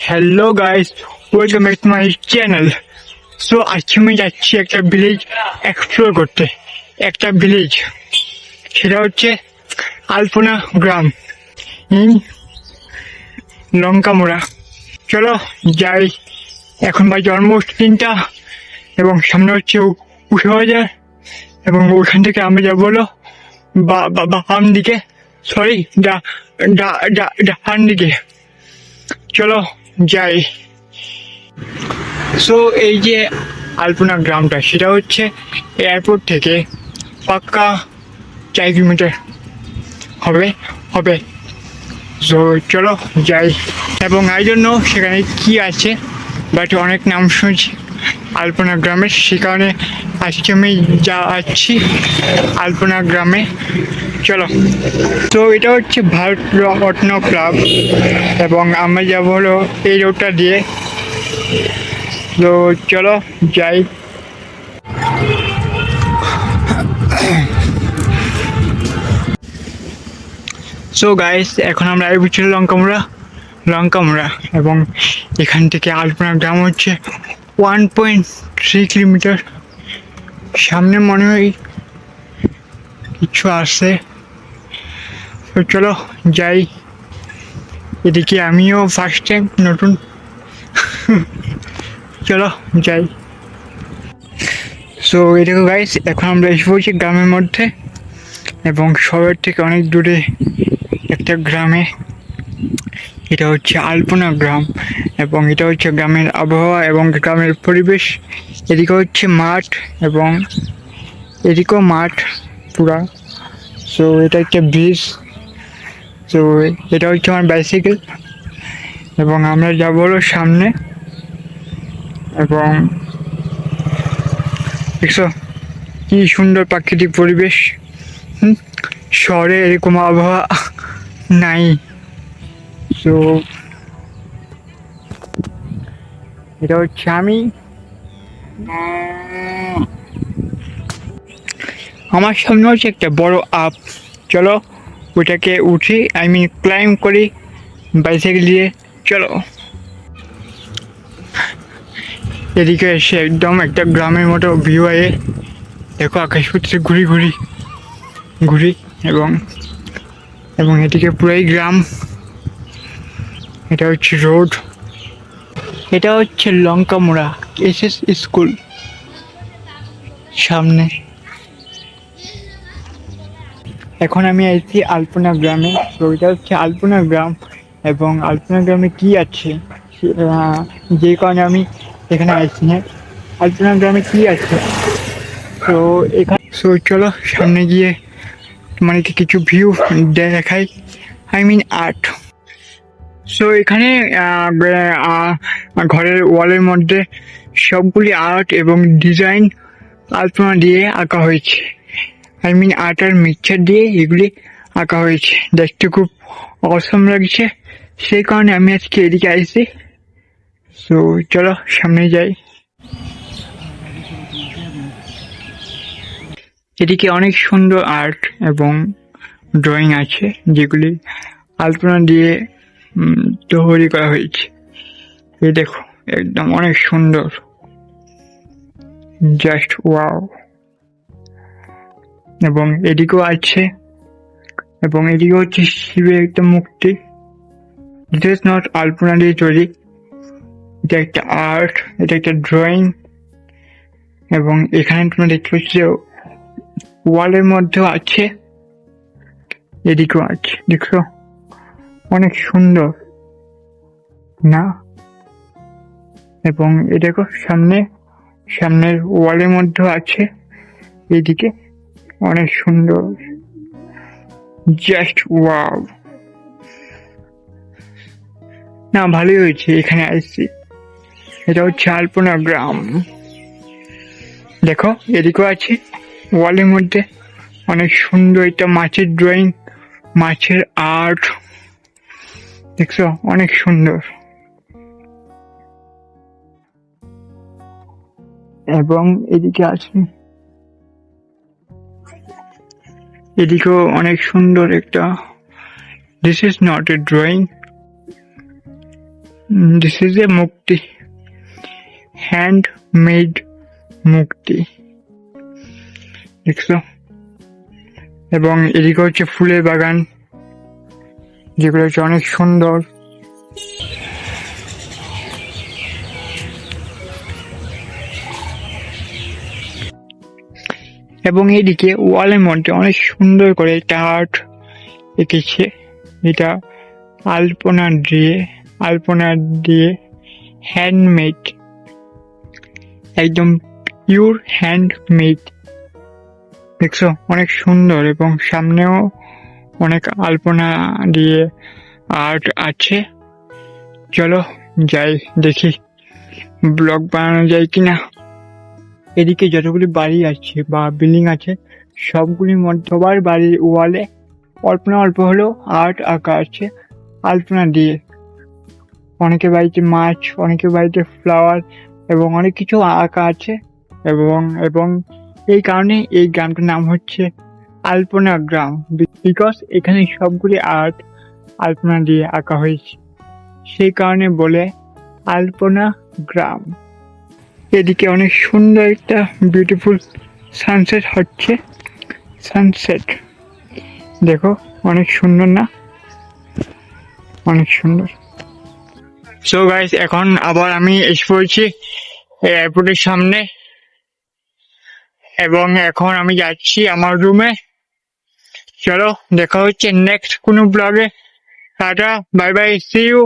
Hello guys, welcome back to my channel. So আজকে আমি যাচ্ছি একটা ভিলেজ এক্সপ্লোর করতে। একটা ভিলেজ, সেটা হচ্ছে আলপনা গ্রাম ইন লঙ্কামোড়া। চলো যাই। এখন বাজে অলমোস্ট 3টা এবং সামনে হচ্ছে উঠে বাজার এবং ওইখান থেকে আমি যাবো হলো বাম দিকে, সরি ডান দিকে। চলো যাই। সো এই যে আলপনা গ্রামটা, সেটা হচ্ছে এয়ারপোর্ট থেকে পাক্কা 4 কিলোমিটার হবে। সো চলো যাই। এবং এই জন্য সেখানে কি আছে, বাট অনেক নাম শুনছি আলপনা গ্রামের, সে কারণে আজকে আমি যাচ্ছি আলপনা গ্রামে। চলো। তো এটা হচ্ছে ভারত রত্ন ক্লাব এবং আমরা যাবো হলো এই রোডটা দিয়ে। তো চলো যাই। সো গাইস, এখন আমরা এসেছি লঙ্কামোড়া এবং এখান থেকে আলপনা গ্রাম হচ্ছে 1.3 কিলোমিটার। সামনে মনে হয় কিছু আসছে। তো চলো যাই। এদিকে আমিও ফার্স্ট টাইম নতুন। চলো যাই। সো এদিকে গাইস, এখন আমরা এসে পড়ছি গ্রামের মধ্যে এবং শহর থেকে অনেক দূরে একটা গ্রামে। এটা হচ্ছে আলপনা গ্রাম এবং এটা হচ্ছে গ্রামের আবহাওয়া এবং গ্রামের পরিবেশ। এদিকে হচ্ছে মাঠ এবং এদিকেও মাঠ পুরা। সো এটা হচ্ছে ব্রিজ। তো এটা হচ্ছে আমার বাইসাইকেল এবং আমরা যাবো হলো সামনে। এবং দেখছো কি সুন্দর প্রাকৃতিক পরিবেশ। শহরে এরকম আবহাওয়া নাই। তো এটা হচ্ছে আমার সামনে হচ্ছে একটা বড় আপ। চলো ওইটাকে উঠি, ক্লাইম্ব করি বাইসাইকেল দিয়ে। চলো। এদিকে এসে একদম একটা গ্রামের মতো ভিউ আয়ে। দেখো আকাশ পড়ছে ঘুরি এবং এদিকে পুরাই গ্রাম। এটা হচ্ছে রোড। এটা হচ্ছে লঙ্কামোড়া SS স্কুল সামনে। এখন আমি আইছি আলপনা গ্রামে। তো এটা হচ্ছে আলপনা গ্রাম এবং আলপনা গ্রামে কি আছে যে কারণে আমি এখানে আইছি। হ্যাঁ, আলপনা গ্রামে কি আছে। তো এখানে চলো সামনে গিয়ে তোমাকে কিছু ভিউ দেখাই, আর্ট। সো এখানে ঘরের ওয়ালের মধ্যে সবগুলি আর্ট এবং ডিজাইন আলপনা দিয়ে আঁকা হয়েছে। আর্ট আর মিক্সচার দিয়ে এগুলি আঁকা হয়েছে। দেখতে খুব অসম লাগছে, সেই কারণে আমি আজকে এদিকে আসছি। সো চলো সামনে যাই। এদিকে অনেক সুন্দর আর্ট এবং ড্রয়িং আছে, যেগুলি আলপনা দিয়ে তৈরি করা হয়েছে। এই দেখো, একদম অনেক সুন্দর, জাস্ট ওয়াও। এবং এদিকেও আছে এবং এদিকে হচ্ছে শিবের একটা মূর্তি। ইট ইজ নট আলপনা দিয়ে তৈরি, এটা একটা আর্ট, এটা একটা ড্রয়িং। এবং এখানে তোমরা দেখতে পাচ্ছ ওয়ালের মধ্যেও আছে, এদিকেও আছে। দেখছো অনেক সুন্দর না? এবং এ দেখো সামনের ওয়ালের মধ্যেও আছে, এদিকে অনেক সুন্দর, জাস্ট ওয়াও। না, ভালোই হয়েছে এখানে আসছি। এটা হচ্ছে আলপনা গ্রাম। দেখো এদিকেও আছে ওয়ালের মধ্যে অনেক সুন্দর, এটা মাছের ড্রয়িং, মাছের আর্ট। দেখছো অনেক সুন্দর। এবং এদিকে আছে, এদিকেও অনেক সুন্দর একটা, this is not a drawing, this is a মুক্তি, হ্যান্ডমেড মুক্তি, দেখছো? এবং এদিকে হচ্ছে ফুলের বাগান, যেগুলো হচ্ছে অনেক সুন্দর। এবং এদিকে ওয়ালের মধ্যে অনেক সুন্দর করে একটা আর্ট এঁকেছে, এটা আলপনা দিয়ে হ্যান্ডমেড, একদম পিওর হ্যান্ডমেড, দেখছো? অনেক সুন্দর। এবং সামনেও অনেক আলপনা দিয়ে আর্ট আছে। চলো যাই, দেখি ব্লগ বানানো যায় কিনা। এদিকে যতগুলি বাড়ি আছে বা বিল্ডিং আছে, সবগুলির মধ্যে সবার বাড়ির ওয়ালে অল্প না অল্প হলেও আর্ট আঁকা আছে আলপনা দিয়ে। অনেকের বাড়িতে মাছ, অনেকের বাড়িতে ফ্লাওয়ার এবং অনেক কিছু আঁকা আছে। এবং এবং এই কারণে এই গ্রামটার নাম হচ্ছে আলপনা গ্রাম, বিকজ এখানে সবগুলি আর্ট আলপনা দিয়ে আঁকা হয়েছে, সেই কারণে বলে আলপনা গ্রাম। এদিকে অনেক সুন্দর একটা বিউটিফুল সানসেট হচ্ছে, সানসেট দেখো, অনেক সুন্দর না? অনেক সুন্দর। সো গাইস, এখন আবার আমি এসে পড়েছি এয়ারপোর্টের সামনে, এবং এখন আমি যাচ্ছি আমার রুমে। চলো দেখা হচ্ছে নেক্সট কোনো ব্লগে। Tata, bye bye, see you.